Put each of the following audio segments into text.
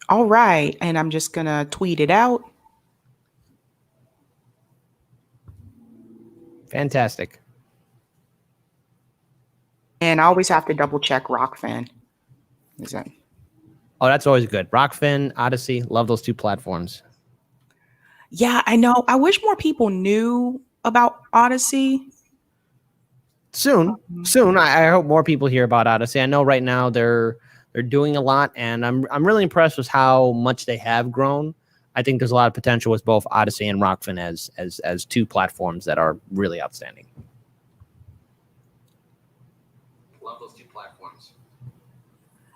All right, and I'm just gonna tweet it out. Fantastic. And I always have to double check Rockfin. Is that? Oh, that's always good. Rockfin, Odyssey, love those two platforms. Yeah, I know. I wish more people knew about Odyssey. Soon. I hope more people hear about Odyssey. I know right now they're doing a lot, and I'm really impressed with how much they have grown. I think there's a lot of potential with both Odyssey and Rockfin as two platforms that are really outstanding. Love those two platforms.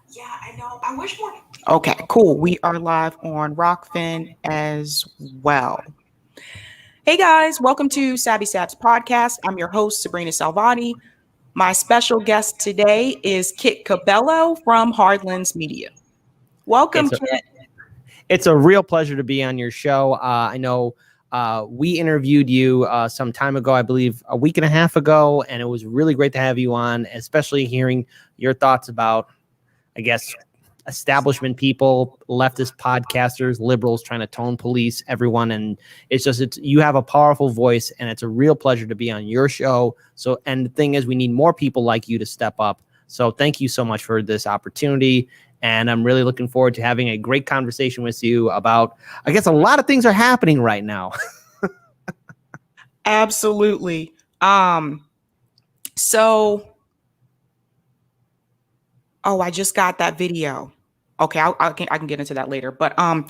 Yeah, I know. I wish more. Okay, cool. We are live on Rockfin as well. Hey guys, welcome to Sabby Sabs podcast. I'm your host, Sabrina Salvati. My special guest today is Kit Cabello from Hardlands Media. Welcome, Kit. It's a real pleasure to be on your show. I know we interviewed you some time ago, I believe a week and a half ago, and it was really great to have you on, especially hearing your thoughts about, I guess, establishment people, leftist podcasters, liberals trying to tone police everyone. And it's you have a powerful voice, and it's a real pleasure to be on your show. So, and the thing is, we need more people like you to step up. So thank you so much for this opportunity. And I'm really looking forward to having a great conversation with you about, I guess, a lot of things are happening right now. Absolutely. I just got that video. Okay, I can get into that later. But I want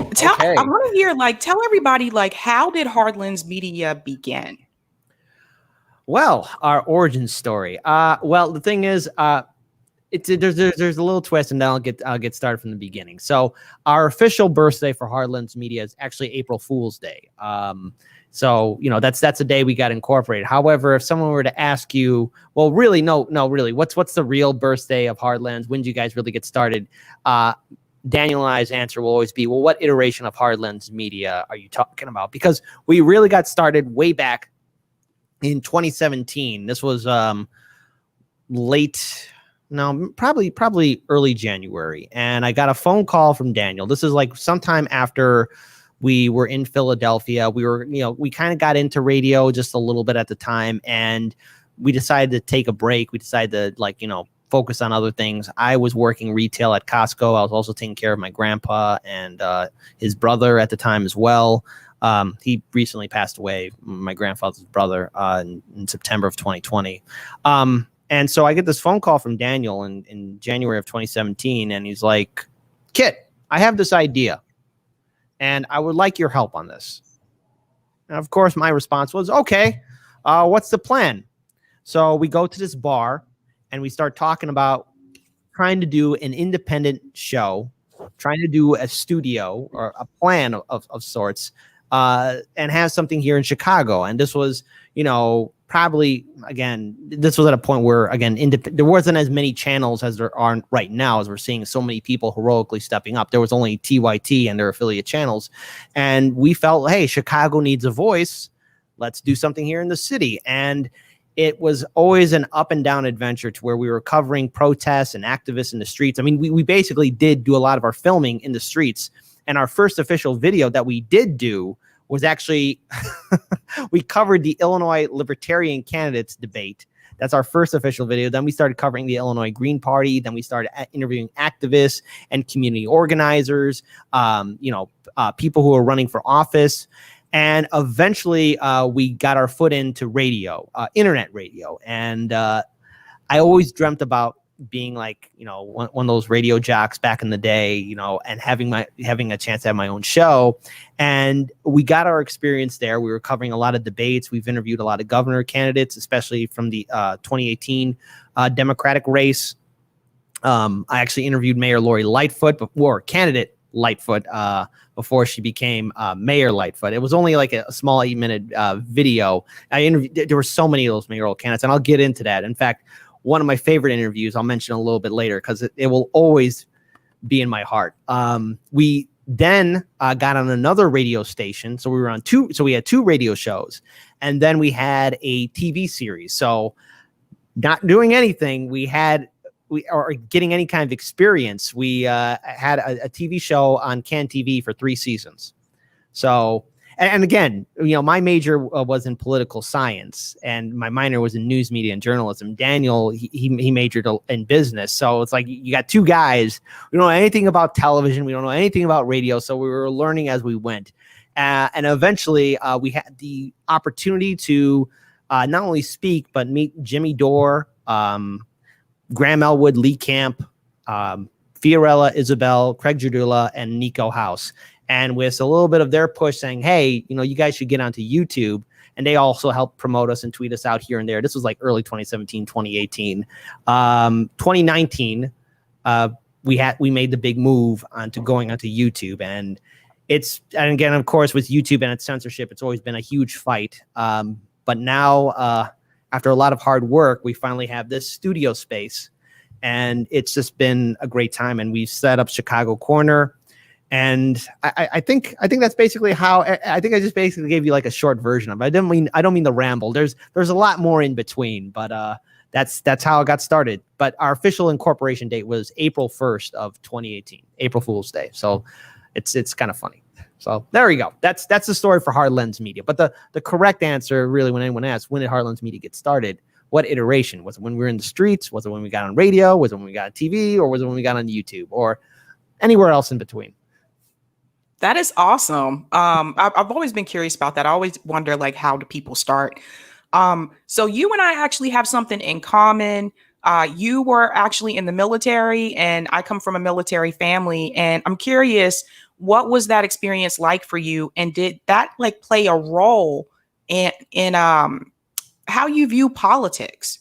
to hear, tell everybody, how did Hardlands Media begin? Well, our origin story. Well, the thing is, there's a little twist, and then I'll get started from the beginning. So our official birthday for Hardlands Media is actually April Fool's Day. So that's the day we got incorporated. However, if someone were to ask you, well, really, really, what's the real birthday of Hardlands? When did you guys really get started? Daniel and I's answer will always be, well, what iteration of Hardlands Media are you talking about? Because we really got started way back in 2017. This was probably early January. And I got a phone call from Daniel. This is like sometime after we were in Philadelphia. We kind of got into radio just a little bit at the time, and we decided to take a break. We decided to focus on other things. I was working retail at Costco. I was also taking care of my grandpa and his brother at the time as well. He recently passed away, my grandfather's brother, in September of 2020. And so I get this phone call from Daniel in January of 2017, and he's like, Kit, I have this idea, and I would like your help on this. And of course, my response was, okay, what's the plan? So we go to this bar, and we start talking about trying to do an independent show, trying to do a studio or a plan of sorts, and have something here in Chicago. And this was, probably, again, this was at a point where, again, there wasn't as many channels as there are right now, as we're seeing so many people heroically stepping up. There was only TYT and their affiliate channels. And we felt, hey, Chicago needs a voice. Let's do something here in the city. And it was always an up and down adventure to where we were covering protests and activists in the streets. I mean, we basically did do a lot of our filming in the streets. And our first official video that we did do was actually, we covered the Illinois Libertarian candidates debate. That's our first official video. Then we started covering the Illinois Green Party. Then we started interviewing activists and community organizers, people who are running for office. And eventually we got our foot into radio, internet radio. And I always dreamt about being one of those radio jocks back in the day, and having a chance to have my own show. And we got our experience there. We were covering a lot of debates. We've interviewed a lot of governor candidates, especially from the 2018 Democratic race. I actually interviewed Mayor Lori Lightfoot, candidate Lightfoot, before she became Mayor Lightfoot. It was only like a small 8-minute video. There were so many of those mayoral candidates, and I'll get into that. In fact, one of my favorite interviews, I'll mention a little bit later, because it will always be in my heart. We then got on another radio station. So we were on we had 2 radio shows, and then we had a TV series. So not doing anything, we had or getting any kind of experience, we had a TV show on Can TV for 3 seasons. So, and again, my major was in political science, and my minor was in news media and journalism. Daniel, he majored in business. So it's like you got 2 guys. We don't know anything about television. We don't know anything about radio. So we were learning as we went. And eventually we had the opportunity to not only speak, but meet Jimmy Dore, Graham Elwood, Lee Camp, Fiorella Isabel, Craig Jardula, and Nico House. And with a little bit of their push saying, hey, you guys should get onto YouTube. And they also helped promote us and tweet us out here and there. This was like early 2017, 2018. 2019, we made the big move onto going onto YouTube. And again, of course, with YouTube and its censorship, it's always been a huge fight. But now, after a lot of hard work, we finally have this studio space. And it's just been a great time. And we've set up Chicago Corner. And I think that's basically how I think I just basically gave you like a short version of it. I don't mean the ramble. There's a lot more in between, but that's how it got started. But our official incorporation date was April 1st of 2018, April Fool's Day. So it's kind of funny. So there we go. That's the story for Hard Lens Media. But the correct answer, really, when anyone asks, when did Hard Lens Media get started? What iteration? Was it when we were in the streets? Was it when we got on radio? Was it when we got on TV? Or was it when we got on YouTube? Or anywhere else in between? That is awesome. I've always been curious about that. I always wonder, like, how do people start? So you and I actually have something in common. You were actually in the military, and I come from a military family. And I'm curious, what was that experience like for you? And did that like play a role in how you view politics?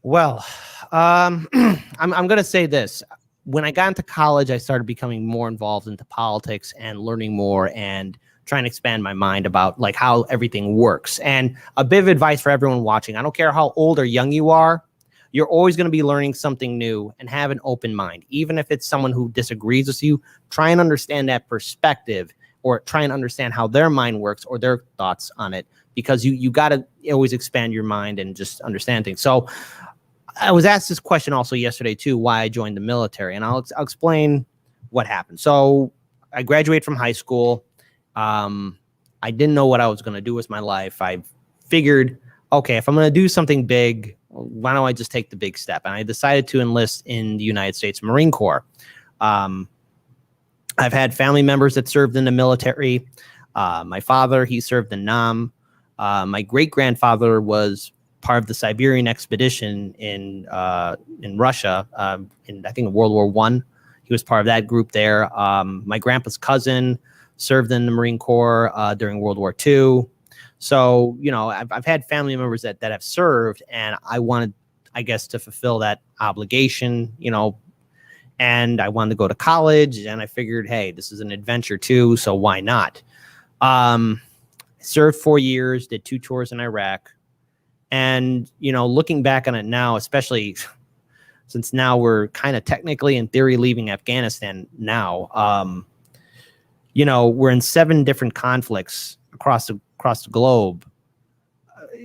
Well, I'm going to say this. When I got into college, I started becoming more involved into politics and learning more and trying to expand my mind about like how everything works. And a bit of advice for everyone watching: I don't care how old or young you are, you're always going to be learning something new, and have an open mind. Even if it's someone who disagrees with you, try and understand that perspective, or try and understand how their mind works or their thoughts on it, because you got to always expand your mind and just understand things. So I was asked this question also yesterday too, why I joined the military, and I'll explain what happened. So I graduated from high school. I didn't know what I was going to do with my life. I figured, okay, if I'm going to do something big, why don't I just take the big step? And I decided to enlist in the United States Marine Corps. I've had family members that served in the military. My father, he served in Nam. My great-grandfather was part of the Siberian expedition in Russia, in I think World War I. He was part of that group there. My grandpa's cousin served in the Marine Corps during World War II. So, I've had family members that have served, and I wanted, I guess, to fulfill that obligation, and I wanted to go to college, and I figured, hey, this is an adventure too, so why not? Served 4 years, did 2 tours in Iraq. And, looking back on it now, especially since now we're kind of technically in theory leaving Afghanistan now, we're in 7 different conflicts across the globe.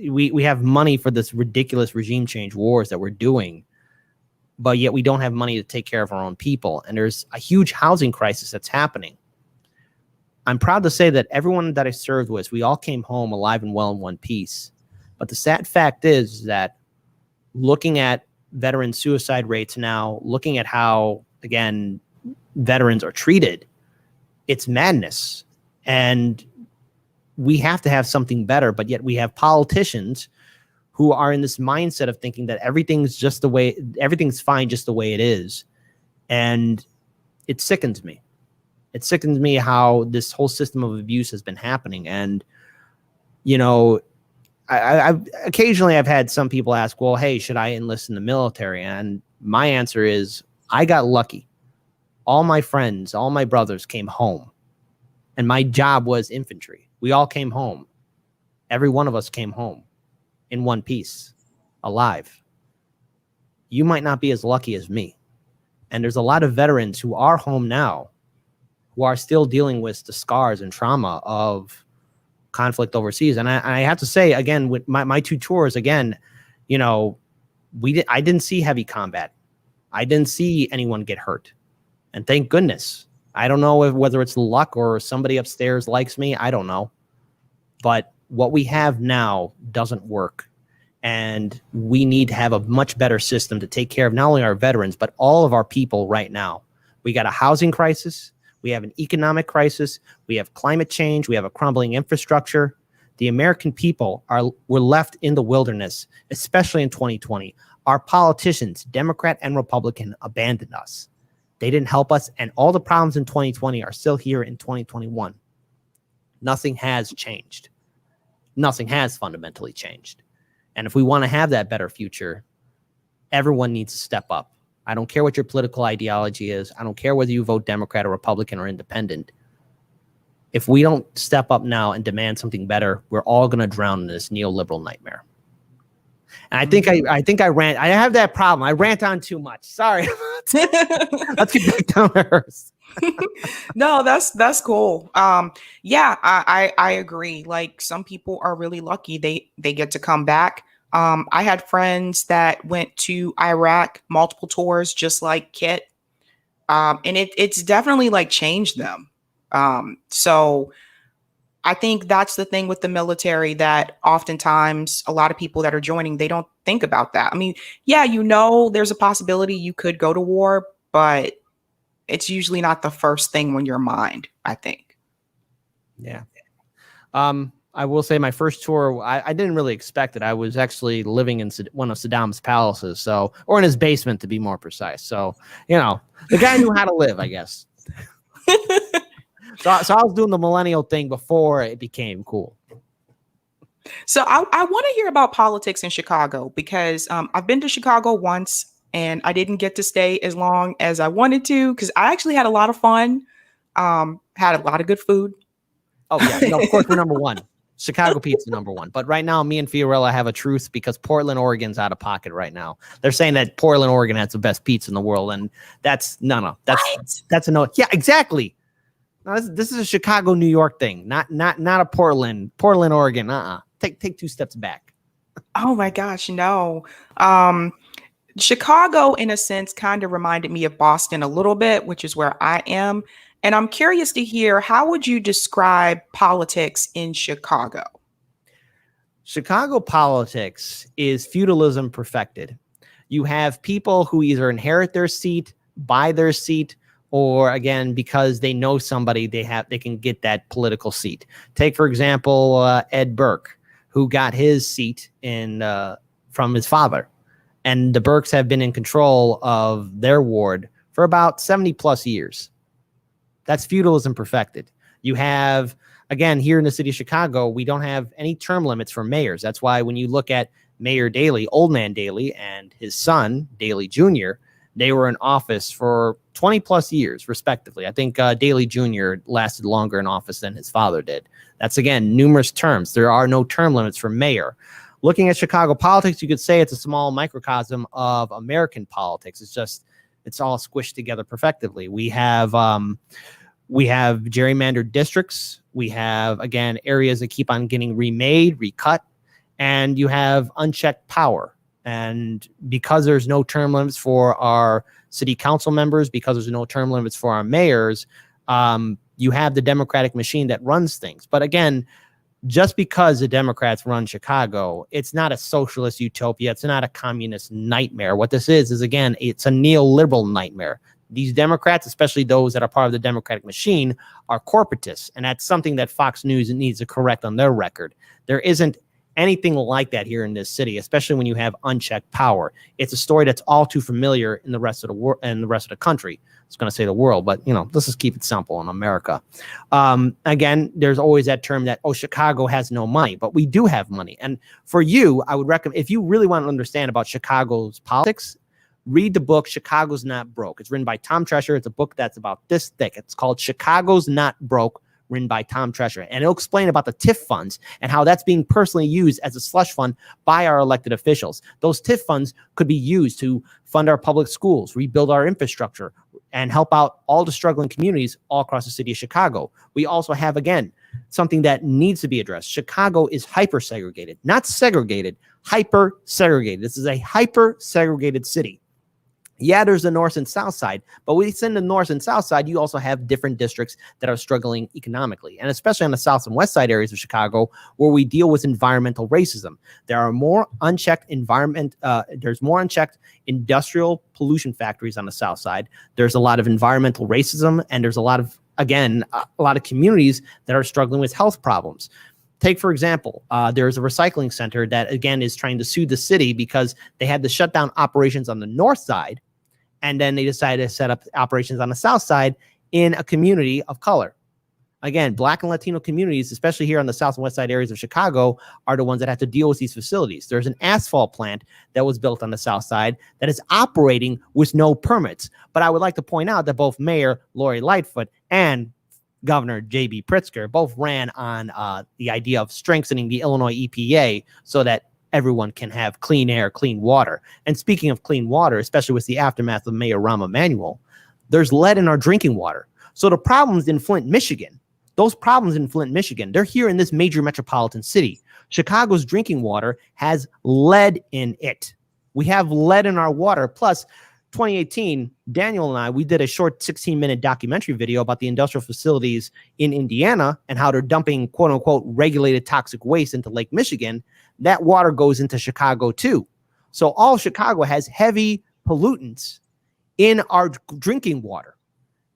We have money for this ridiculous regime change wars that we're doing, but yet we don't have money to take care of our own people. And there's a huge housing crisis that's happening. I'm proud to say that everyone that I served with, we all came home alive and well in one piece. But the sad fact is that looking at veteran suicide rates now, looking at how, again, veterans are treated, it's madness. And we have to have something better, but yet we have politicians who are in this mindset of thinking that everything's fine just the way it is. And it sickens me. It sickens me how this whole system of abuse has been happening. And, I've occasionally had some people ask, well, hey, should I enlist in the military? And my answer is, I got lucky. All my friends, all my brothers came home, and my job was infantry. We all came home. Every one of us came home in one piece, alive. You might not be as lucky as me. And there's a lot of veterans who are home now, who are still dealing with the scars and trauma of conflict overseas. And I have to say, again, with my 2 tours, again, I didn't see heavy combat. I didn't see anyone get hurt. And thank goodness. I don't know whether it's luck or somebody upstairs likes me. I don't know. But what we have now doesn't work. And we need to have a much better system to take care of not only our veterans, but all of our people right now. We got a housing crisis. We have an economic crisis. We have climate change. We have a crumbling infrastructure. The American people were left in the wilderness, especially in 2020. Our politicians, Democrat and Republican, abandoned us. They didn't help us. And all the problems in 2020 are still here in 2021. Nothing has changed. Nothing has fundamentally changed. And if we want to have that better future, everyone needs to step up. I don't care what your political ideology is. I don't care whether you vote Democrat or Republican or independent. If we don't step up now and demand something better, we're all going to drown in this neoliberal nightmare. And I think I rant. I have that problem. I rant on too much. Sorry. Let's get back down to earth. No, that's cool. Yeah, I agree. Like, some people are really lucky they get to come back. I had friends that went to Iraq multiple tours, just like Kit. And it's definitely like changed them. So I think that's the thing with the military, that oftentimes a lot of people that are joining, they don't think about that. I mean, yeah, there's a possibility you could go to war, but it's usually not the first thing on your mind, I think. Yeah. I will say my first tour, I didn't really expect it. I was actually living in one of Saddam's palaces, or in his basement to be more precise. So, the guy knew how to live, I guess. So I was doing the millennial thing before it became cool. So I want to hear about politics in Chicago, because I've been to Chicago once and I didn't get to stay as long as I wanted to, because I actually had a lot of fun, had a lot of good food. Oh, yeah. Of course, we're number one. Chicago pizza number one. But right now, me and Fiorella have a truce, because Portland, Oregon's out of pocket right now. They're saying that Portland, Oregon has the best pizza in the world. And that's no. That's a no. Yeah, exactly. No, this is a Chicago, New York thing, not a Portland, Oregon. Take two steps back. Oh my gosh, no. Chicago, in a sense, kind of reminded me of Boston a little bit, which is where I am. And I'm curious to hear, how would you describe politics in Chicago? Chicago politics is feudalism perfected. You have people who either inherit their seat, buy their seat, or again, because they know somebody, they can get that political seat. Take, for example, Ed Burke, who got his seat from his father. And the Burkes have been in control of their ward for about 70 plus years. That's feudalism perfected. You have, again, here in the city of Chicago, we don't have any term limits for mayors. That's why when you look at Mayor Daley, Old Man Daley, and his son, Daley Jr., they were in office for 20 plus years, respectively. I think Daley Jr. lasted longer in office than his father did. That's, again, numerous terms. There are no term limits for mayor. Looking at Chicago politics, you could say it's a small microcosm of American politics. It's all squished together perfectively. We have gerrymandered districts. We have, again, areas that keep on getting remade, recut, and you have unchecked power. And because there's no term limits for our city council members, because there's no term limits for our mayors, you have the Democratic machine that runs things. But again, just because the Democrats run Chicago, it's not a socialist utopia. It's not a communist nightmare. What this is again, it's a neoliberal nightmare. These Democrats, especially those that are part of the Democratic machine, are corporatists. And that's something that Fox News needs to correct on their record. There isn't anything like that here in this city, especially when you have unchecked power. It's a story that's all too familiar in the rest of the world and the rest of the country. I was going to say the world, but let's just keep it simple in America. Again, there's always that term that, Chicago has no money, but we do have money. And for you, I would recommend, if you really want to understand about Chicago's politics, read the book Chicago's Not Broke. It's written by Tom Treasure. It's a book that's about this thick. It's called Chicago's Not Broke, written by Tom Treasure. And it'll explain about the TIF funds and how that's being personally used as a slush fund by our elected officials. Those TIF funds could be used to fund our public schools, rebuild our infrastructure, and help out all the struggling communities all across the city of Chicago. We also have, again, something that needs to be addressed. Chicago is hyper segregated, not segregated, hyper segregated. This is a hyper segregated city. Yeah, there's the north and south side, but within the north and south side, you also have different districts that are struggling economically, and especially on the south and west side areas of Chicago, where we deal with environmental racism. There are more unchecked there's more unchecked industrial pollution factories on the south side. There's a lot of environmental racism, and there's a lot of communities that are struggling with health problems. Take, for example, there's a recycling center that, again, is trying to sue the city because they had to shut down operations on the north side, and then they decided to set up operations on the south side in a community of color. Again, Black and Latino communities, especially here on the south and west side areas of Chicago, are the ones that have to deal with these facilities. There's an asphalt plant that was built on the south side that is operating with no permits. But I would like to point out that both Mayor Lori Lightfoot and Governor J.B. Pritzker both ran on the idea of strengthening the Illinois EPA so that everyone can have clean air, clean water. And speaking of clean water, especially with the aftermath of Mayor Rahm Emanuel, there's lead in our drinking water. So the problems in Flint, Michigan, they're here in this major metropolitan city. Chicago's drinking water has lead in it. We have lead in our water. Plus, 2018, Daniel and I, we did a short 16-minute documentary video about the industrial facilities in Indiana and how they're dumping quote-unquote regulated toxic waste into Lake Michigan. That water goes into Chicago too. So all Chicago has heavy pollutants in our drinking water.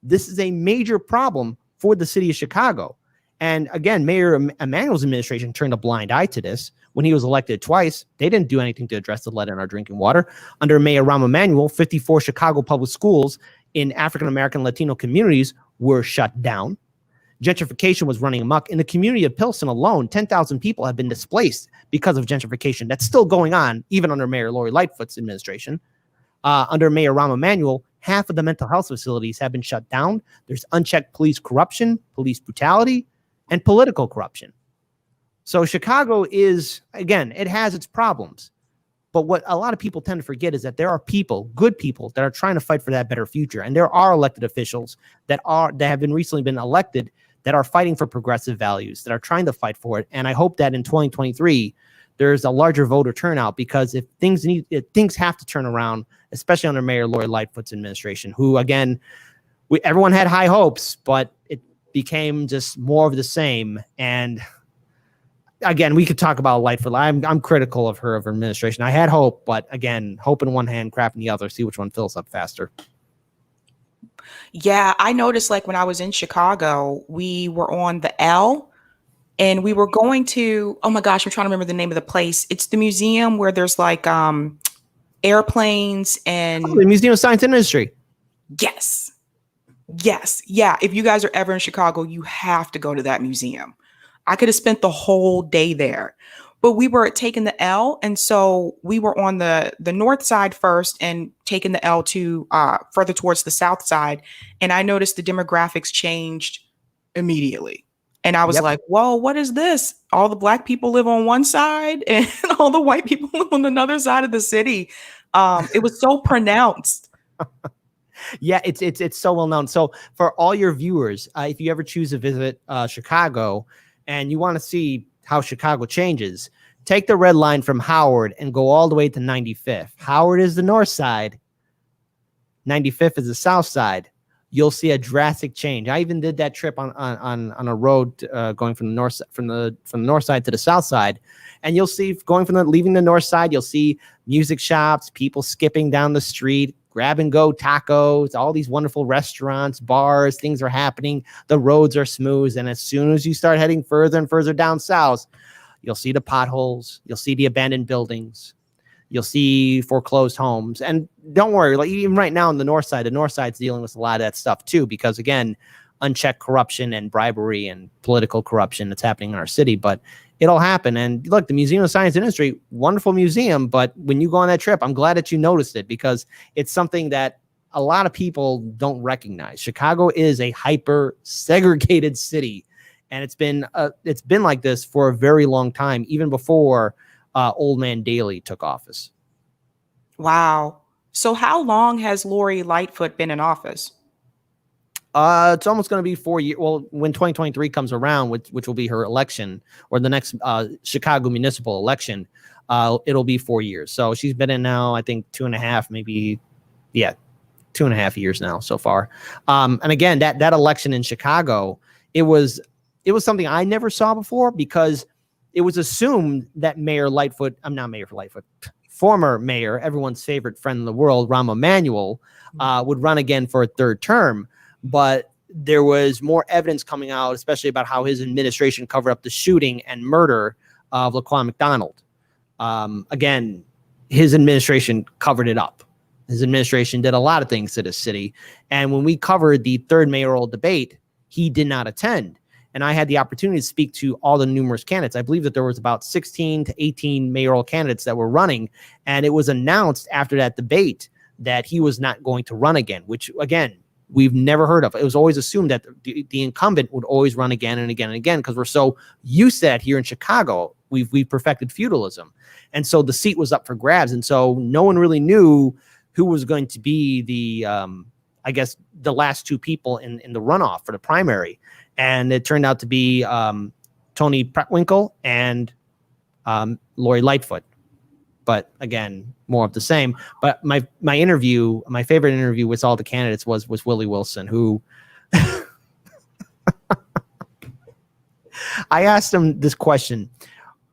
This is a major problem for the city of Chicago. And again, Mayor Emanuel's administration turned a blind eye to this. When he was elected twice, they didn't do anything to address the lead in our drinking water. Under Mayor Rahm Emanuel, 54 Chicago public schools in African-American Latino communities were shut down. Gentrification was running amok. In the community of Pilsen alone, 10,000 people have been displaced because of gentrification. That's still going on, even under Mayor Lori Lightfoot's administration. Under Mayor Rahm Emanuel, half of the mental health facilities have been shut down. There's unchecked police corruption, police brutality, and political corruption. So Chicago is, again, it has its problems. But what a lot of people tend to forget is that there are people, good people, that are trying to fight for that better future. And there are elected officials that have recently been elected that are fighting for progressive values, that are trying to fight for it. And I hope that in 2023, there's a larger voter turnout, because if things have to turn around, especially under Mayor Lori Lightfoot's administration, who, again, everyone had high hopes, but it became just more of the same. And again, we could talk about Lightfoot. I'm critical of her administration. I had hope, but again, hope in one hand, crap in the other. See which one fills up faster. Yeah, I noticed, like, when I was in Chicago, we were on the L and we were going to, oh my gosh, I'm trying to remember the name of the place. It's the museum where there's like airplanes and the Museum of Science and Industry. Yes. Yeah. If you guys are ever in Chicago, you have to go to that museum. I could have spent the whole day there, but we were taking the L. And so we were on the north side first and taking the L to further towards the south side. And I noticed the demographics changed immediately. And I was like, whoa, what is this? All the Black people live on one side and all the white people live on another side of the city. It was so pronounced. Yeah, it's so well known. So for all your viewers, if you ever choose to visit Chicago and you want to see how Chicago changes, take the red line from Howard and go all the way to 95th. Howard is the north side. 95th is the south side. You'll see a drastic change. I even did that trip on a road going from the north side to the south side, and you'll see leaving the north side, you'll see music shops, people skipping down the street, grab and go tacos, all these wonderful restaurants, bars, things are happening. The roads are smooth, and as soon as you start heading further and further down south, you'll see the potholes, you'll see the abandoned buildings. You'll see foreclosed homes. And don't worry, like even right now on the north side's dealing with a lot of that stuff too, because again, unchecked corruption and bribery and political corruption that's happening in our city, but it'll happen. And look, the Museum of Science and Industry, wonderful museum, but when you go on that trip, I'm glad that you noticed it, because it's something that a lot of people don't recognize. Chicago is a hyper segregated city, and it's been like this for a very long time, even before Old Man Daley took office. Wow. So how long has Lori Lightfoot been in office? It's almost going to be 4 years. Well, when 2023 comes around, which will be her election, or the next Chicago municipal election, it'll be 4 years. So she's been in now, I think 2.5, maybe, 2.5 years now so far. And again, that election in Chicago, it was something I never saw before, because it was assumed that former mayor, everyone's favorite friend in the world, Rahm Emanuel, would run again for a third term. But there was more evidence coming out, especially about how his administration covered up the shooting and murder of Laquan McDonald. Again, his administration covered it up. His administration did a lot of things to the city. And when we covered the third mayoral debate, he did not attend. And I had the opportunity to speak to all the numerous candidates. I believe that there was about 16 to 18 mayoral candidates that were running. And it was announced after that debate that he was not going to run again, which, again, we've never heard of. It was always assumed that the incumbent would always run again and again and again, because we're so used to that here in Chicago. We've perfected feudalism. And so the seat was up for grabs. And so no one really knew who was going to be the, I guess, the last two people in the runoff for the primary. And it turned out to be Tony Preckwinkle and Lori Lightfoot. But again, more of the same. But my favorite interview with all the candidates was Willie Wilson, who I asked him this question: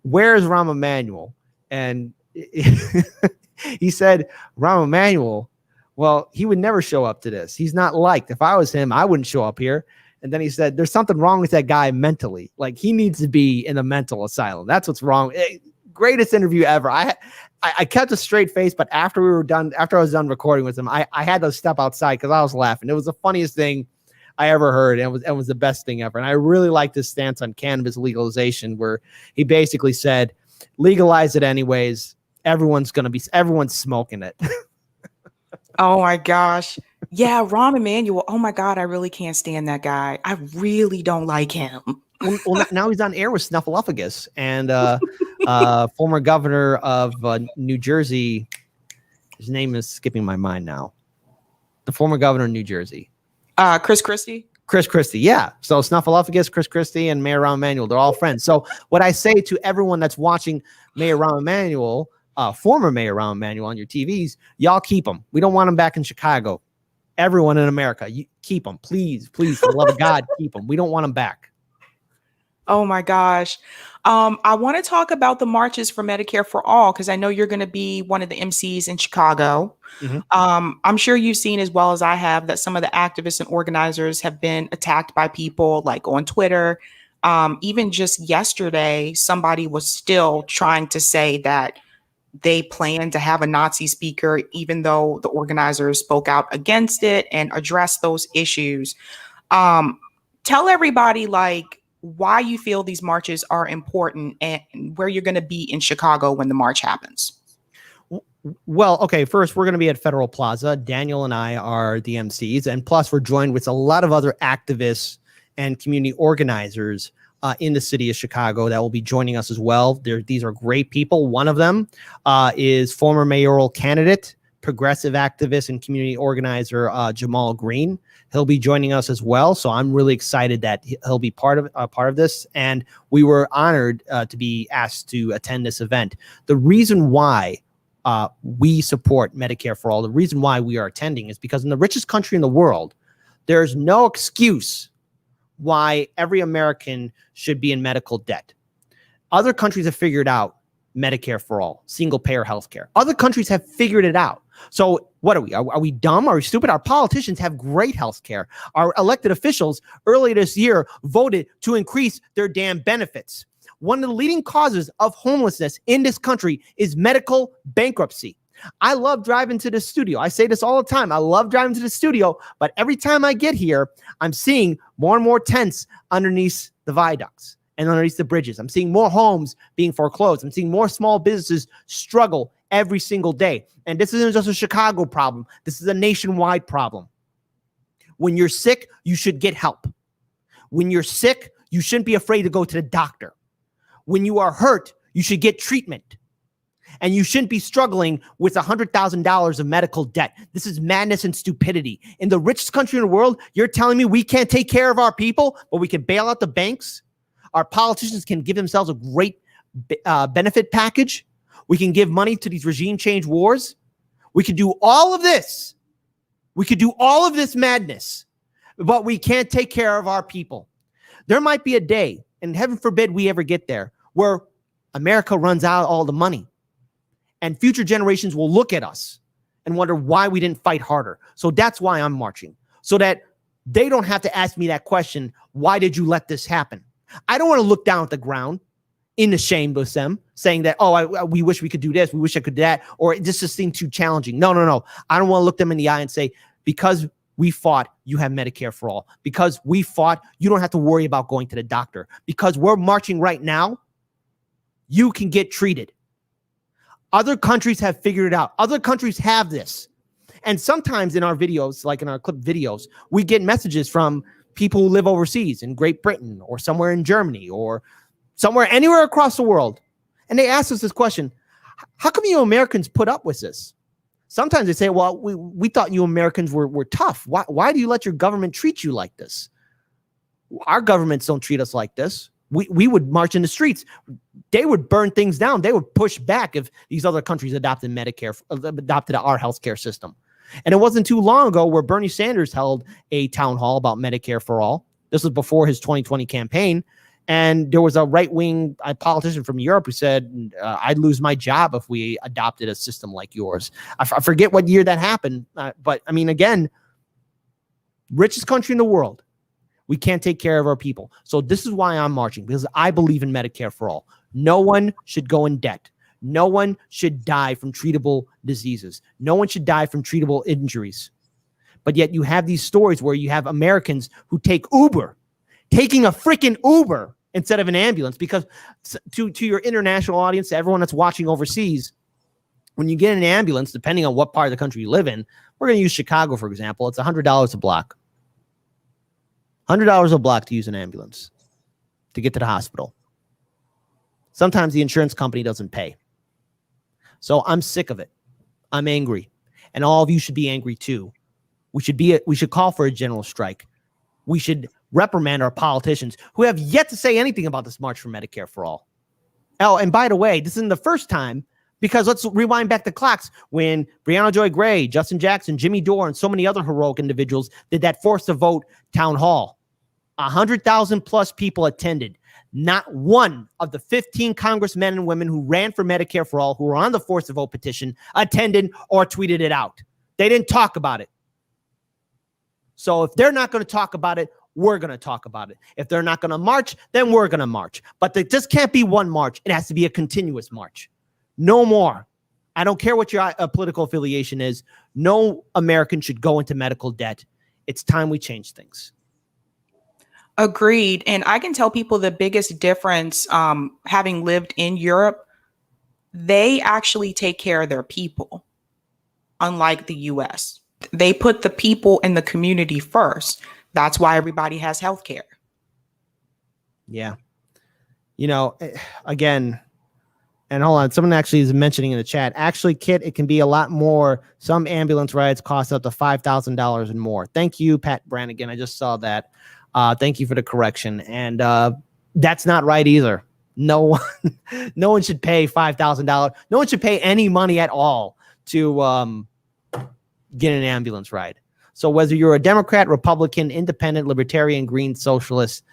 where is Rahm Emanuel? And he said, Rahm Emanuel, well, he would never show up to this. He's not liked. If I was him, I wouldn't show up here. And then he said, there's something wrong with that guy mentally. Like, he needs to be in a mental asylum. That's what's wrong. Greatest interview ever. I kept a straight face, but after I was done recording with him, I had to step outside because I was laughing. It was the funniest thing I ever heard. And it was the best thing ever. And I really liked his stance on cannabis legalization, where he basically said, legalize it anyways. Everyone's smoking it. Oh my gosh. Yeah, Rahm Emanuel. Oh my God, I really can't stand that guy. I really don't like him. Well, now he's on air with Snuffleupagus, and former governor of New Jersey. His name is skipping my mind now. The former governor of New Jersey. Chris Christie. Chris Christie, yeah. So Snuffleupagus, Chris Christie, and Mayor Rahm Emanuel, they're all friends. So what I say to everyone that's watching Mayor Rahm Emanuel, former Mayor Rahm Emanuel on your TVs, y'all keep him. We don't want him back in Chicago. Everyone in America, you keep him. Please, for the love of God, keep him. We don't want him back. Oh my gosh. I want to talk about the marches for Medicare for All, because I know you're going to be one of the MCs in Chicago. Mm-hmm. I'm sure you've seen, as well as I have, that some of the activists and organizers have been attacked by people, like on Twitter. Even just yesterday, somebody was still trying to say that they plan to have a Nazi speaker, even though the organizers spoke out against it and addressed those issues. Tell everybody, like, why you feel these marches are important and where you're going to be in Chicago when the march happens. Well, okay, first, we're going to be at Federal Plaza. Daniel and I are the MCs, and plus we're joined with a lot of other activists and community organizers in the city of Chicago that will be joining us as well. These are great people. One of them is former mayoral candidate, progressive activist, and community organizer Jamal Green. He'll be joining us as well. So I'm really excited that he'll be part of this. And we were honored to be asked to attend this event. The reason why we support Medicare for All, the reason why we are attending, is because in the richest country in the world, there's no excuse why every American should be in medical debt. Other countries have figured out Medicare for All, single payer healthcare. Other countries have figured it out. So what are we? Are we dumb? Are we stupid? Our politicians have great healthcare. Our elected officials earlier this year voted to increase their damn benefits. One of the leading causes of homelessness in this country is medical bankruptcy. I love driving to the studio. I say this all the time. I love driving to the studio, but every time I get here, I'm seeing more and more tents underneath the viaducts and underneath the bridges. I'm seeing more homes being foreclosed. I'm seeing more small businesses struggle every single day. And this isn't just a Chicago problem. This is a nationwide problem. When you're sick, you should get help. When you're sick, you shouldn't be afraid to go to the doctor. When you are hurt, you should get treatment. And you shouldn't be struggling with $100,000 of medical debt. This is madness and stupidity. In the richest country in the world, you're telling me we can't take care of our people, but we can bail out the banks? Our politicians can give themselves a great benefit package. We can give money to these regime change wars. We can do all of this. We could do all of this madness, but we can't take care of our people. There might be a day, and heaven forbid we ever get there, where America runs out all the money, and future generations will look at us and wonder why we didn't fight harder. So that's why I'm marching, so that they don't have to ask me that question, why did you let this happen? I don't want to look down at the ground in the shame with them, saying that, we wish we could do this, we wish I could do that, or it just seemed too challenging. No. I don't want to look them in the eye and say, because we fought, you have Medicare for all. Because we fought, you don't have to worry about going to the doctor. Because we're marching right now, you can get treated. Other countries have figured it out. Other countries have this. And sometimes in our videos, like in our clip videos, we get messages from people who live overseas in Great Britain or somewhere in Germany or somewhere, anywhere across the world. And they ask us this question: how come you Americans put up with this? Sometimes they say, well, we thought you Americans were tough. Why do you let your government treat you like this? Our governments don't treat us like this. We would march in the streets. They would burn things down. They would push back if these other countries adopted Medicare, adopted our healthcare system. And it wasn't too long ago where Bernie Sanders held a town hall about Medicare for all. This was before his 2020 campaign. And there was a right-wing politician from Europe who said, I'd lose my job if we adopted a system like yours. I forget what year that happened. But, I mean, again, richest country in the world. We can't take care of our people. So this is why I'm marching, because I believe in Medicare for all. No one should go in debt. No one should die from treatable diseases. No one should die from treatable injuries. But yet you have these stories where you have Americans who take Uber, taking a freaking Uber instead of an ambulance, because to your international audience, to everyone that's watching overseas, when you get an ambulance, depending on what part of the country you live in, we're going to use Chicago, for example, it's $100 a block. $100 a block to use an ambulance to get to the hospital. Sometimes the insurance company doesn't pay. So I'm sick of it. I'm angry. And all of you should be angry too. We should call for a general strike. We should reprimand our politicians who have yet to say anything about this march for Medicare for all. Oh, and by the way, this isn't the first time, because let's rewind back the clocks when Breonna Joy Gray, Justin Jackson, Jimmy Dore, and so many other heroic individuals did that force to vote town hall. 100,000 plus people attended. Not one of the 15 congressmen and women who ran for Medicare for all, who were on the force to vote petition, attended or tweeted it out. They didn't talk about it. So if they're not going to talk about it, we're going to talk about it. If they're not going to march, then we're going to march. But there just can't be one march. It has to be a continuous march. No more. I don't care what your political affiliation is. No American should go into medical debt. It's time we change things. Agreed. And I can tell people the biggest difference, having lived in Europe, they actually take care of their people, unlike the US. They put the people in the community first. That's why everybody has health care. Yeah. You know, again, and hold on, someone actually is mentioning in the chat, actually, Kit, it can be a lot more. Some ambulance rides cost up to $5,000 and more. Thank you, Pat Brannigan. I just saw that. Thank you for the correction. And that's not right either. No one should pay $5,000. No one should pay any money at all to get an ambulance ride. So whether you're a Democrat, Republican, Independent, Libertarian, Green, Socialist,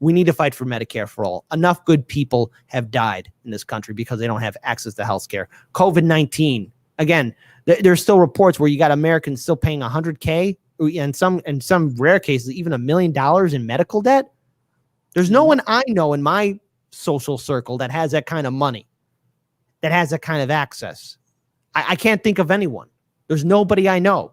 we need to fight for Medicare for all. Enough good people have died in this country because they don't have access to health care. COVID-19, again, there's still reports where you got Americans still paying $100K, and in some rare cases, even $1 million in medical debt. There's no one I know in my social circle that has that kind of money, that has that kind of access. I can't think of anyone. There's nobody I know.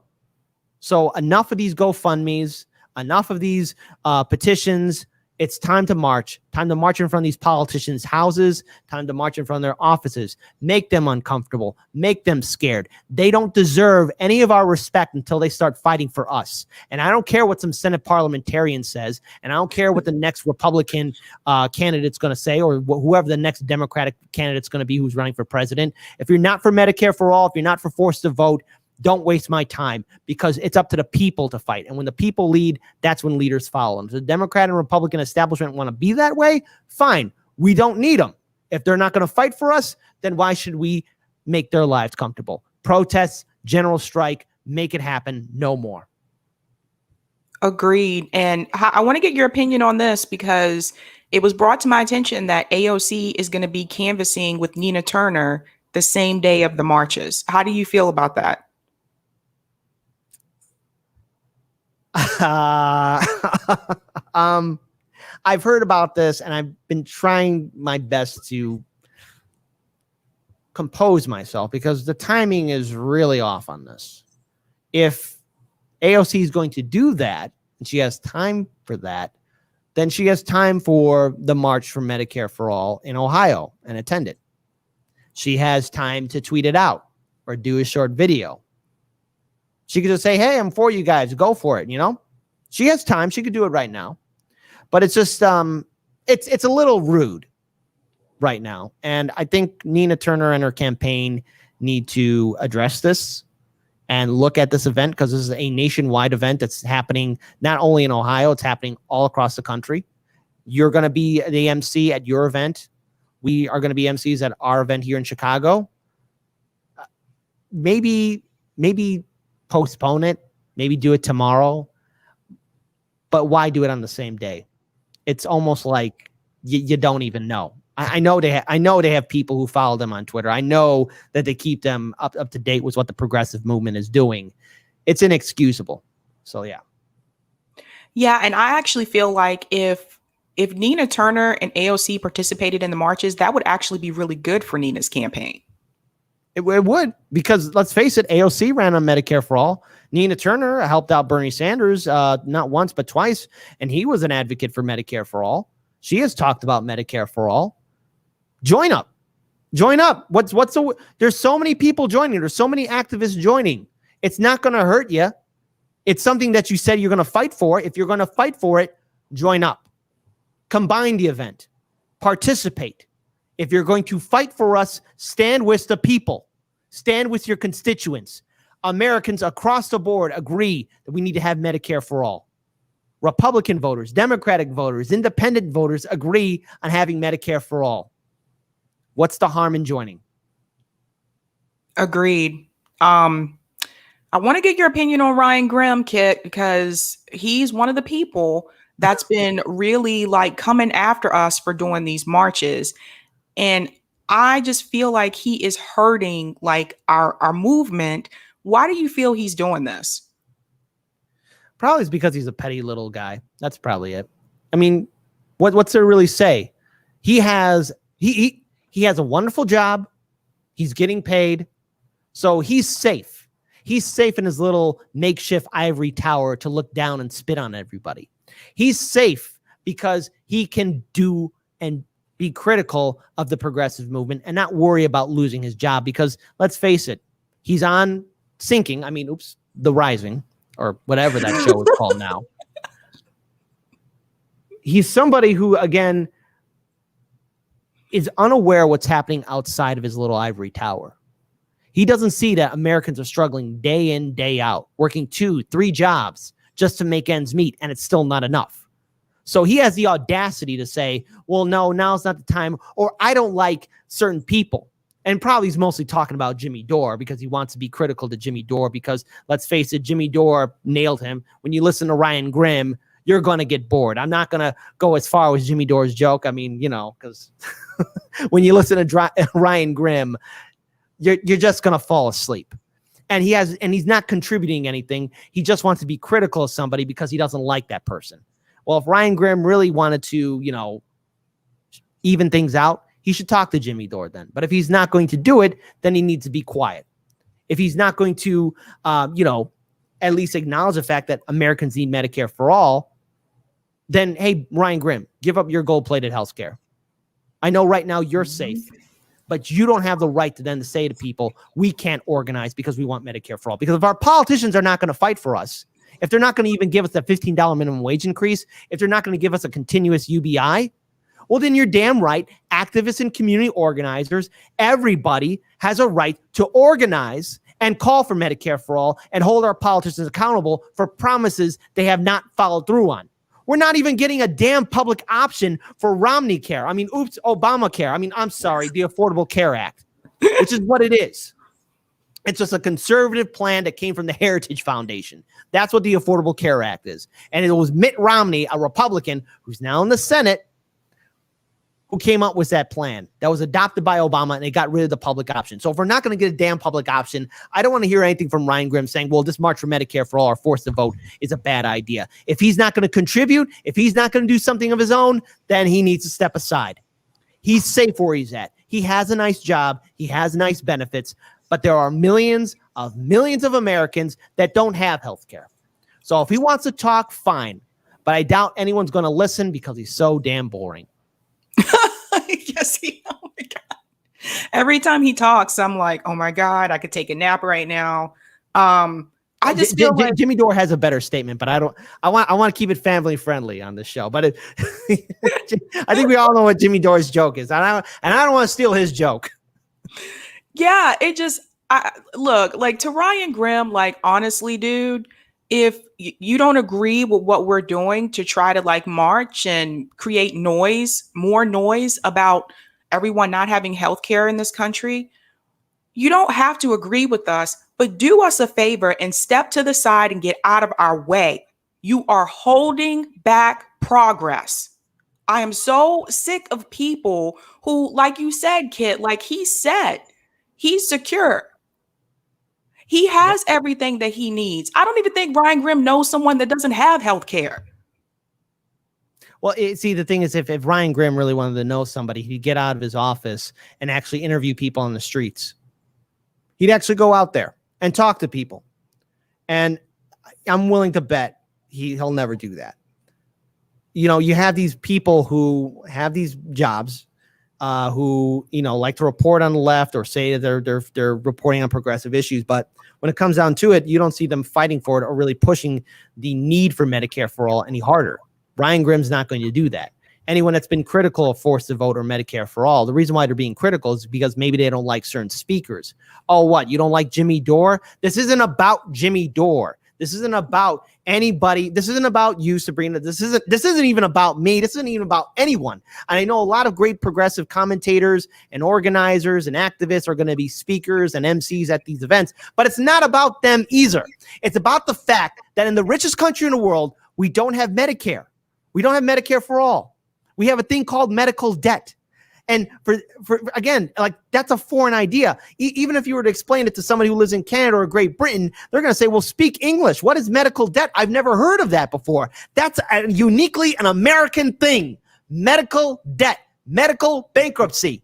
So enough of these GoFundMes, enough of these petitions. It's time to march in front of these politicians' houses, time to march in front of their offices, make them uncomfortable, make them scared. They don't deserve any of our respect until they start fighting for us. And I don't care what some Senate parliamentarian says, and I don't care what the next Republican candidate's going to say, or whoever the next Democratic candidate's going to be who's running for president. If you're not for Medicare for all, if you're not for forced to vote, don't waste my time, because it's up to the people to fight. And when the people lead, that's when leaders follow them. So the Democrat and Republican establishment want to be that way. Fine. We don't need them. If they're not going to fight for us, then why should we make their lives comfortable? Protests, general strike, make it happen. No more. Agreed. And I want to get your opinion on this, because it was brought to my attention that AOC is going to be canvassing with Nina Turner the same day of the marches. How do you feel about that? I've heard about this, and I've been trying my best to compose myself, because the timing is really off on this. If AOC is going to do that, and she has time for that, then she has time for the March for Medicare for All in Ohio and attend it. She has time to tweet it out or do a short video. She could just say, hey, I'm for you guys. Go for it. You know, she has time. She could do it right now. But it's just it's a little rude right now. And I think Nina Turner and her campaign need to address this and look at this event, because this is a nationwide event that's happening not only in Ohio, it's happening all across the country. You're going to be the MC at your event. We are going to be MCs at our event here in Chicago. Maybe postpone it, maybe do it tomorrow, but why do it on the same day? It's almost like you don't even know. I know they have people who follow them on Twitter. I know that they keep them up to date with what the progressive movement is doing. It's inexcusable. So yeah. Yeah, and I actually feel like if Nina Turner and AOC participated in the marches, that would actually be really good for Nina's campaign. It would, because let's face it, AOC ran on Medicare for All. Nina Turner helped out Bernie Sanders not once but twice, and he was an advocate for Medicare for All. She has talked about Medicare for All. Join up. There's so many people joining. There's so many activists joining. It's not going to hurt you. It's something that you said you're going to fight for. If you're going to fight for it, join up. Combine the event. Participate. If you're going to fight for us, stand with the people. Stand with your constituents. Americans across the board agree that we need to have Medicare for all. Republican voters, Democratic voters, independent voters agree on having Medicare for all. What's the harm in joining? Agreed. I want to get your opinion on Ryan Grimm, Kit, because he's one of the people that's been really like coming after us for doing these marches. And I just feel like he is hurting like our movement. Why do you feel he's doing this? Probably it's because he's a petty little guy. That's probably it. I mean, what's there really say? He has a wonderful job. He's getting paid. So he's safe. He's safe in his little makeshift ivory tower to look down and spit on everybody. He's safe because he can do and be critical of the progressive movement and not worry about losing his job, because let's face it, he's on The Rising, or whatever that show is called now. He's somebody who, again, is unaware what's happening outside of his little ivory tower. He doesn't see that Americans are struggling day in, day out, working 2-3 jobs just to make ends meet, and it's still not enough. So he has the audacity to say, well, no, now's not the time, or I don't like certain people. And probably he's mostly talking about Jimmy Dore, because he wants to be critical to Jimmy Dore, because let's face it, Jimmy Dore nailed him. When you listen to Ryan Grimm, you're going to get bored. I'm not going to go as far as Jimmy Dore's joke. I mean, because when you listen to Ryan Grimm, you're just going to fall asleep. And he's not contributing anything. He just wants to be critical of somebody because he doesn't like that person. Well, if Ryan Grimm really wanted to, even things out, he should talk to Jimmy Dore then. But if he's not going to do it, then he needs to be quiet. If he's not going to, at least acknowledge the fact that Americans need Medicare for all, then hey, Ryan Grimm, give up your gold-plated healthcare. I know right now you're safe, but you don't have the right to then to say to people, we can't organize because we want Medicare for all. Because if our politicians are not going to fight for us, if they're not going to even give us a $15 minimum wage increase, if they're not going to give us a continuous UBI, well, then you're damn right. Activists and community organizers, everybody has a right to organize and call for Medicare for all and hold our politicians accountable for promises they have not followed through on. We're not even getting a damn public option for Romney Care. I mean, Obamacare. I mean, I'm sorry, the Affordable Care Act, which is what it is. It's just a conservative plan that came from the Heritage Foundation. That's what the Affordable Care Act is. And it was Mitt Romney, a Republican who's now in the Senate, who came up with that plan that was adopted by Obama, and they got rid of the public option. So if we're not going to get a damn public option, I don't want to hear anything from Ryan Grimm saying, well, this March for Medicare for all or force the vote is a bad idea. If he's not going to contribute, if he's not going to do something of his own, then he needs to step aside. He's safe where he's at. He has a nice job. He has nice benefits, but there are millions of Americans that don't have health care. So if he wants to talk, fine. But I doubt anyone's going to listen because he's so damn boring. Yes, oh my God. Every time he talks, I'm like, oh my God, I could take a nap right now. I just feel like Jimmy Dore has a better statement, but I want to keep it family friendly on this show. But I think we all know what Jimmy Dore's joke is, and I don't want to steal his joke. Yeah, look, like, to Ryan Grimm, like, honestly, dude, if you don't agree with what we're doing to try to like march and create more noise about everyone not having health care in this country, you don't have to agree with us, but do us a favor and step to the side and get out of our way. You are holding back progress. I am so sick of people who, like you said, Kit, like he said, he's secure. He has everything that he needs. I don't even think Ryan Grimm knows someone that doesn't have health care. Well, see, the thing is, if Ryan Grimm really wanted to know somebody, he'd get out of his office and actually interview people on the streets. He'd actually go out there and talk to people. And I'm willing to bet he'll never do that. You know, you have these people who have these jobs, who, you know, like to report on the left or say that they're reporting on progressive issues. But when it comes down to it, you don't see them fighting for it or really pushing the need for Medicare for all any harder. Ryan Grimm's not going to do that. Anyone that's been critical of forced to vote or Medicare for all, the reason why they're being critical is because maybe they don't like certain speakers. Oh, what? You don't like Jimmy Dore? This isn't about Jimmy Dore. This isn't about anybody. This isn't about you, Sabrina. This isn't even about me. This isn't even about anyone. And I know a lot of great progressive commentators and organizers and activists are going to be speakers and MCs at these events, but it's not about them either. It's about the fact that in the richest country in the world, we don't have Medicare. We don't have Medicare for all. We have a thing called medical debt. And for again, like, that's a foreign idea. Even if you were to explain it to somebody who lives in Canada or Great Britain, they're going to say, well, speak English. What is medical debt? I've never heard of that before. That's uniquely an American thing. Medical debt, medical bankruptcy.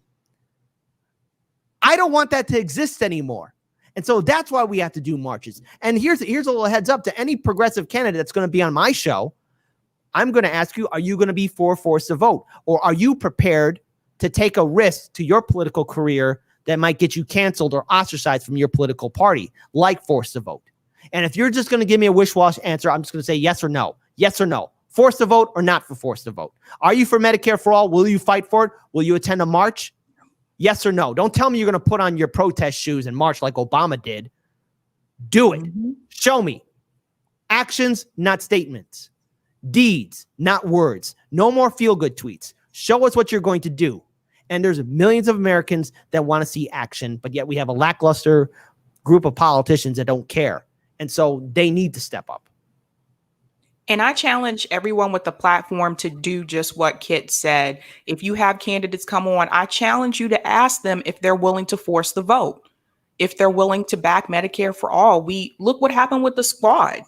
I don't want that to exist anymore. And so that's why we have to do marches. And here's a little heads up to any progressive candidate that's going to be on my show. I'm going to ask you, are you going to be for force to vote? Or are you prepared to take a risk to your political career that might get you canceled or ostracized from your political party, like force to vote? And if you're just going to give me a wish-wash answer, I'm just going to say yes or no. Yes or no. Force to vote or not for force to vote? Are you for Medicare for all? Will you fight for it? Will you attend a march? Yes or no. Don't tell me you're going to put on your protest shoes and march like Obama did. Do it. Mm-hmm. Show me. Actions, not statements. Deeds, not words. No more feel-good tweets. Show us what you're going to do. And there's millions of Americans that want to see action, but yet we have a lackluster group of politicians that don't care. And so they need to step up. And I challenge everyone with the platform to do just what Kit said. If you have candidates come on, I challenge you to ask them if they're willing to force the vote, if they're willing to back Medicare for all. Look what happened with the squad.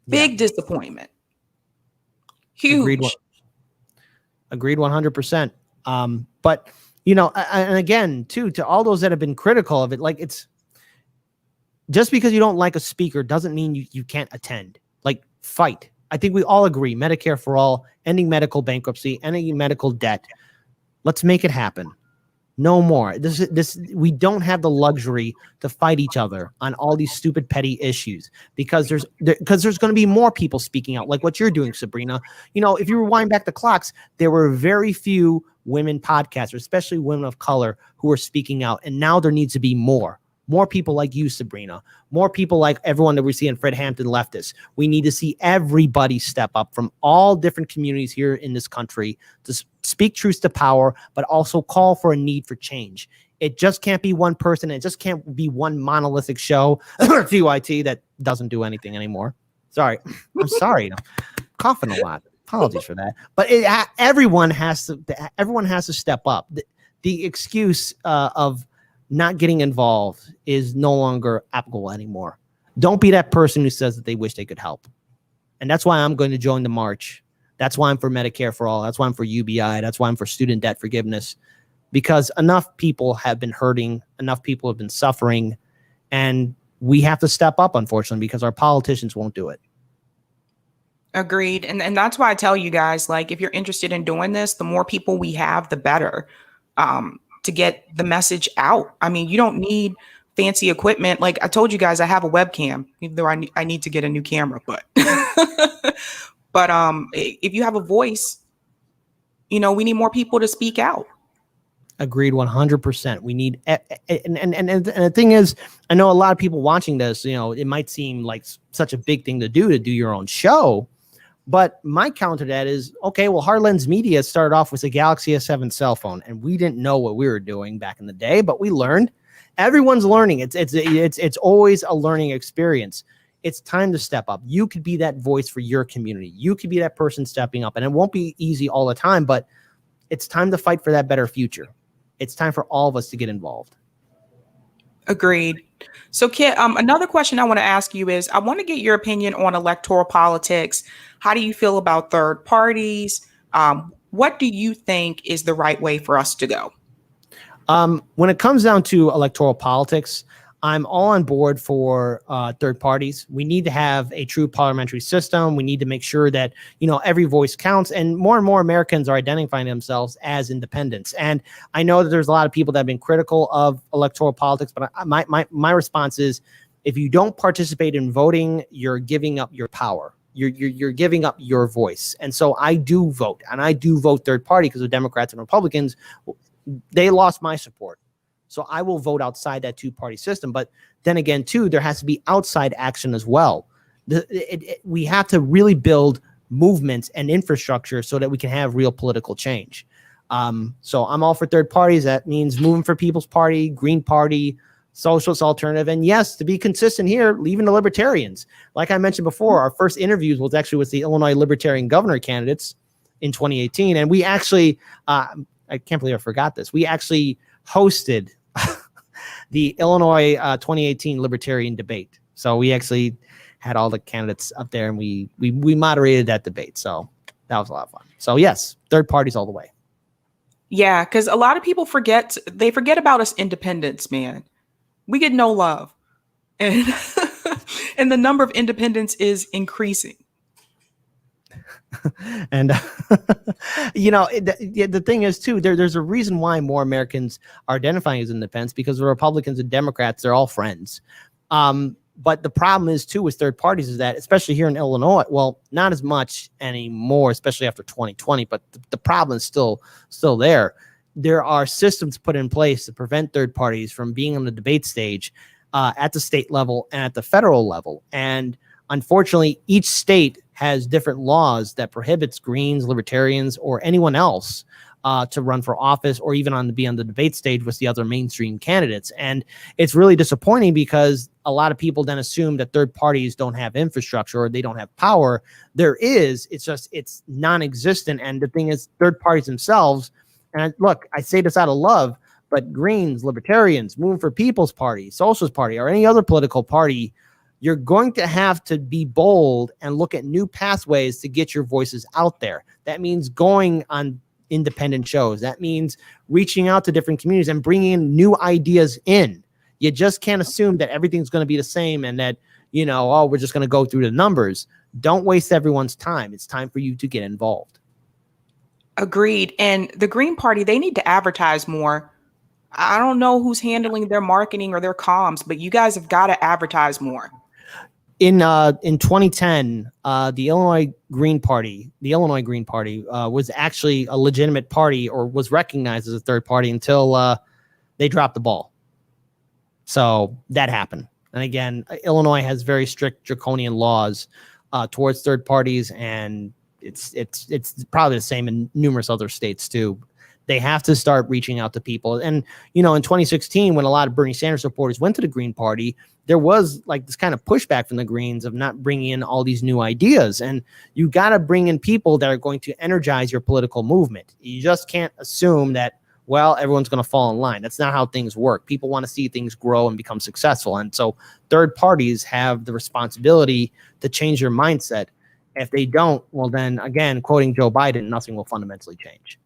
Big disappointment. Huge. Agreed 100%. But, you know, and again, too, to all those that have been critical of it, like, it's just because you don't like a speaker doesn't mean you can't attend. Like, fight. I think we all agree, Medicare for all, ending medical bankruptcy, ending medical debt. Let's make it happen. No more. We don't have the luxury to fight each other on all these stupid petty issues because there's going to be more people speaking out like what you're doing, Sabrina. If you rewind back the clocks, there were very few women podcasters, especially women of color, who were speaking out. And now there needs to be more people like you, Sabrina, more people like everyone that we see in Fred Hampton leftists. We need to see everybody step up from all different communities here in this country to speak truth to power, but also call for a need for change. It just can't be one person. It just can't be one monolithic show, TYT, that doesn't do anything anymore. Sorry. I'm sorry. I'm coughing a lot. Apologies for that. But everyone has to step up. The excuse of not getting involved is no longer applicable anymore. Don't be that person who says that they wish they could help. And that's why I'm going to join the march. That's why I'm for Medicare for all. That's why I'm for UBI. That's why I'm for student debt forgiveness, because enough people have been hurting. Enough people have been suffering. And we have to step up, unfortunately, because our politicians won't do it. Agreed. And that's why I tell you guys, like, if you're interested in doing this, the more people we have, the better. To get the message out. I mean, you don't need fancy equipment. Like I told you guys, I have a webcam, even though I need to get a new camera, but if you have a voice, we need more people to speak out. Agreed 100%. We need, and the thing is, I know a lot of people watching this, it might seem like such a big thing to do your own show. But my counter to that is, okay, well, Heartlands Media started off with a Galaxy S7 cell phone, and we didn't know what we were doing back in the day, but we learned. Everyone's learning. It's always a learning experience. It's time to step up. You could be that voice for your community. You could be that person stepping up, and it won't be easy all the time, but it's time to fight for that better future. It's time for all of us to get involved. Agreed. So, Kit, another question I want to ask you is, I want to get your opinion on electoral politics. How do you feel about third parties? What do you think is the right way for us to go? When it comes down to electoral politics, I'm all on board for third parties. We need to have a true parliamentary system. We need to make sure that, every voice counts, and more Americans are identifying themselves as independents. And I know that there's a lot of people that have been critical of electoral politics, but my response is, if you don't participate in voting, you're giving up your power. You're giving up your voice. And so I do vote, and I do vote third party because the Democrats and Republicans, they lost my support. So I will vote outside that two-party system. But then again, too, there has to be outside action as well. We have to really build movements and infrastructure so that we can have real political change. So I'm all for third parties. That means Moving for People's Party, Green Party, Socialist Alternative. And yes, to be consistent here, leaving the Libertarians. Like I mentioned before, our first interviews was actually with the Illinois Libertarian governor candidates in 2018. And we actually, I can't believe I forgot this, we actually hosted the Illinois 2018 Libertarian debate. So we actually had all the candidates up there, and we moderated that debate. So that was a lot of fun. So yes, third parties all the way. Yeah, because a lot of people forget about us independents, man. We get no love, and and the number of independents is increasing. And the thing is too, there's a reason why more Americans are identifying as independents, because the Republicans and Democrats, they're all friends. But the problem is too with third parties is that, especially here in Illinois, well, not as much anymore, especially after 2020, but the problem is still there. There are systems put in place to prevent third parties from being on the debate stage at the state level and at the federal level. And unfortunately, each state has different laws that prohibits Greens, Libertarians, or anyone else to run for office or even be on the debate stage with the other mainstream candidates. And it's really disappointing because a lot of people then assume that third parties don't have infrastructure or they don't have power. There is, it's non-existent. And the thing is, third parties themselves, and look, I say this out of love, but Greens, Libertarians, Moving for People's Party, Socialist Party, or any other political party, you're going to have to be bold and look at new pathways to get your voices out there. That means going on independent shows. That means reaching out to different communities and bringing in new ideas in. You just can't assume that everything's going to be the same and that oh, we're just going to go through the numbers. Don't waste everyone's time. It's time for you to get involved. Agreed. And the Green Party, they need to advertise more. I don't know who's handling their marketing or their comms, but you guys have got to advertise more. In 2010, the Illinois Green Party was actually a legitimate party, or was recognized as a third party, until they dropped the ball. So that happened. And again, Illinois has very strict draconian laws towards third parties, and it's probably the same in numerous other states too. They have to start reaching out to people. And, in 2016, when a lot of Bernie Sanders supporters went to the Green Party, there was like this kind of pushback from the Greens of not bringing in all these new ideas. And you got to bring in people that are going to energize your political movement. You just can't assume that, well, everyone's going to fall in line. That's not how things work. People want to see things grow and become successful. And so third parties have the responsibility to change your mindset. If they don't, well, then again, quoting Joe Biden, nothing will fundamentally change.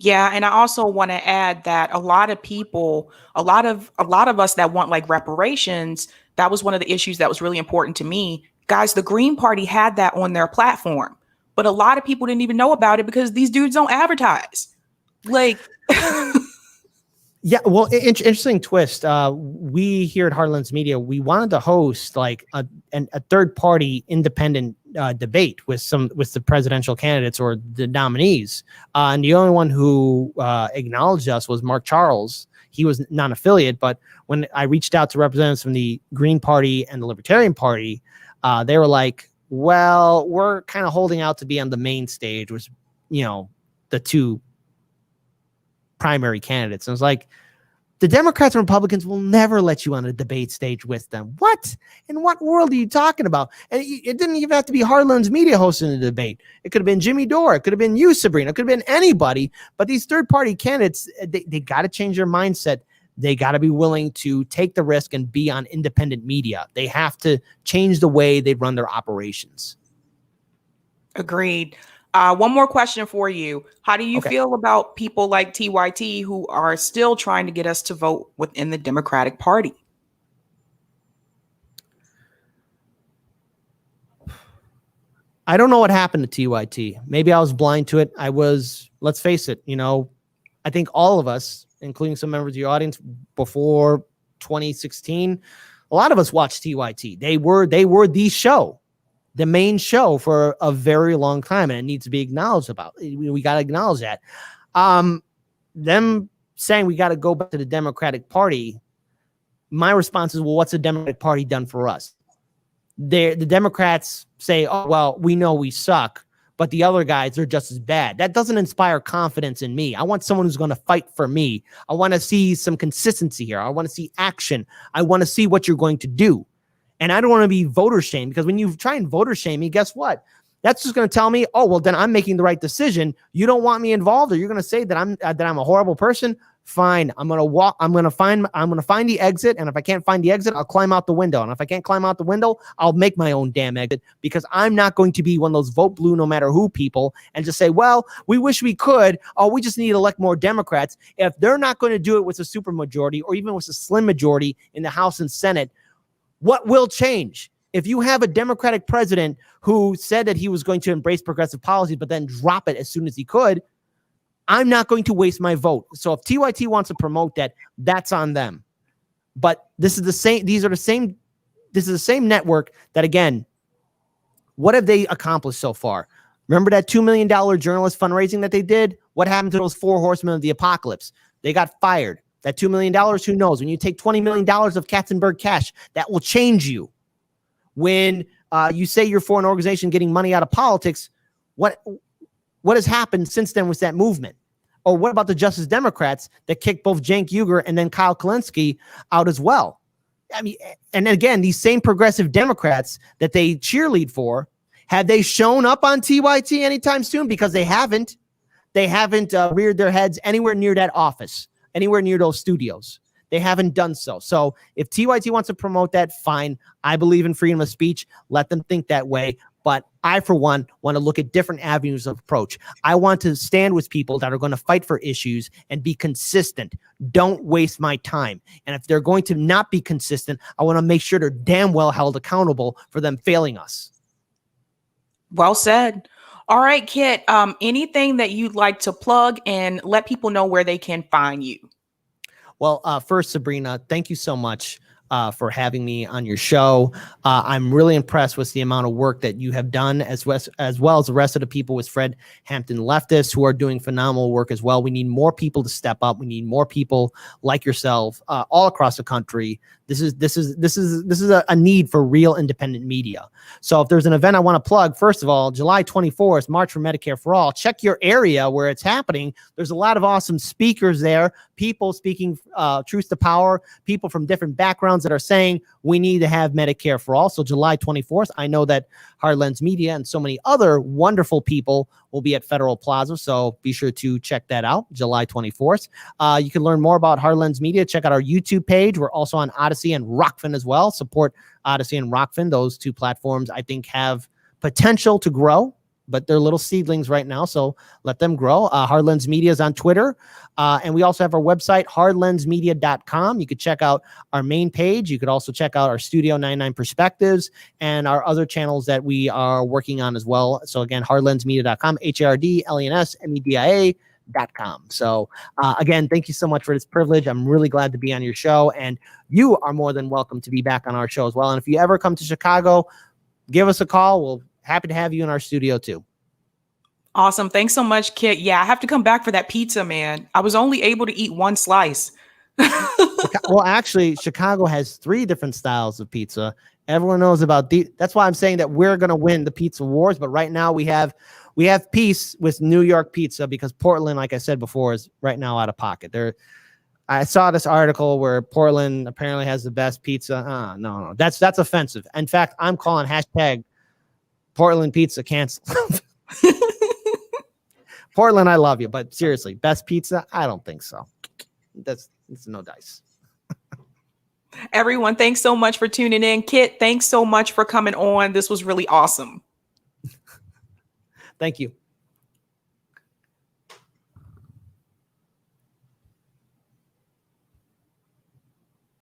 Yeah, and I also want to add that a lot of people, a lot of us that want like reparations, that was one of the issues that was really important to me. Guys, the Green Party had that on their platform, but a lot of people didn't even know about it because these dudes don't advertise. Like, yeah, well, interesting twist. We here at Heartlands Media, we wanted to host like a third party independent debate with the presidential candidates or the nominees. And the only one who acknowledged us was Mark Charles. He was non-affiliate, but when I reached out to representatives from the Green Party and the Libertarian Party, they were like, well, we're kind of holding out to be on the main stage, which, the two primary candidates. And I was like, the Democrats and Republicans will never let you on a debate stage with them. What? In what world are you talking about? And it didn't even have to be Heartlands Media hosting the debate. It could have been Jimmy Dore. It could have been you, Sabrina. It could have been anybody. But these third-party candidates, they got to change their mindset. They got to be willing to take the risk and be on independent media. They have to change the way they run their operations. Agreed. One more question for you. How do you feel about people like TYT who are still trying to get us to vote within the Democratic Party? I don't know what happened to TYT. Maybe I was blind to it. Let's face it, I think all of us, including some members of the audience before 2016, a lot of us watched TYT. They were the show. The main show for a very long time, and it needs to be acknowledged about. We got to acknowledge that. Them saying we got to go back to the Democratic Party, my response is, well, what's the Democratic Party done for us? The Democrats say, oh, well, we know we suck, but the other guys are just as bad. That doesn't inspire confidence in me. I want someone who's going to fight for me. I want to see some consistency here. I want to see action. I want to see what you're going to do. And I don't want to be voter shamed, because when you try and voter shame me, guess what? That's just going to tell me, oh, well, then I'm making the right decision. You don't want me involved, or you're going to say that I'm a horrible person. Fine. I'm going to find the exit. And if I can't find the exit, I'll climb out the window. And if I can't climb out the window, I'll make my own damn exit, because I'm not going to be one of those vote blue no matter who people and just say, well, we wish we could. Oh, we just need to elect more Democrats. If they're not going to do it with a super majority or even with a slim majority in the House and Senate, what will change? If you have a Democratic president who said that he was going to embrace progressive policies, but then drop it as soon as he could, I'm not going to waste my vote. So if TYT wants to promote that, that's on them. But this is the same. This is the same network that, again, what have they accomplished so far? Remember that $2 million journalist fundraising that they did? What happened to those 4 horsemen of the apocalypse? They got fired. That $2 million, who knows? When you take $20 million of Katzenberg cash, that will change you. When you say you're for an organization getting money out of politics, what has happened since then with that movement? Or what about the Justice Democrats that kicked both Cenk Uygur and then Kyle Kulinski out as well? I mean, and again, these same progressive Democrats that they cheerlead for, have they shown up on TYT anytime soon? Because they haven't. They haven't reared their heads anywhere near that office, anywhere near those studios. They haven't done so. So if TYT wants to promote that, fine. I believe in freedom of speech. Let them think that way. But I, for one, want to look at different avenues of approach. I want to stand with people that are going to fight for issues and be consistent. Don't waste my time. And if they're going to not be consistent, I want to make sure they're damn well held accountable for them failing us. Well said. All right, Kit, anything that you'd like to plug and let people know where they can find you? Well, first, Sabrina, thank you so much for having me on your show. I'm really impressed with the amount of work that you have done, as well as the rest of the people with Fred Hampton Leftists, who are doing phenomenal work as well. We need more people to step up. We need more people like yourself all across the country. This is a need for real independent media. So if there's an event I want to plug, first of all, July 24th, March for Medicare for All. Check your area where it's happening. There's a lot of awesome speakers there, people speaking truth to power, people from different backgrounds that are saying we need to have Medicare for all. So July 24th, I know that Hard Lens Media and so many other wonderful people will be at Federal Plaza. So be sure to check that out, July 24th. You can learn more about Hard Lens Media. Check out our YouTube page. We're also on Odyssey and Rockfin as well. Support Odyssey and Rockfin. Those two platforms, I think, have potential to grow, but they're little seedlings right now, so let them grow. Hard Lens Media is on Twitter, and we also have our website, hardlensmedia.com. You could check out our main page. You could also check out our Studio 99 Perspectives and our other channels that we are working on as well. So again, hardlensmedia.com, hardlensmedia.com. So again, thank you so much for this privilege. I'm really glad to be on your show, and you are more than welcome to be back on our show as well. And if you ever come to Chicago, give us a call. We'll happy to have you in our studio too. Awesome. Thanks so much, Kit. Yeah, I have to come back for that pizza, man. I was only able to eat one slice. Well, actually, Chicago has 3 different styles of pizza. Everyone knows about that's why I'm saying that we're going to win the pizza wars. But right now we have peace with New York pizza, because Portland, like I said before, is right now out of pocket. I saw this article where Portland apparently has the best pizza. No, that's offensive. In fact, I'm calling hashtag Portland pizza canceled. Portland, I love you, but seriously, best pizza? I don't think so. It's no dice. Everyone, thanks so much for tuning in. Kit, thanks so much for coming on. This was really awesome. Thank you.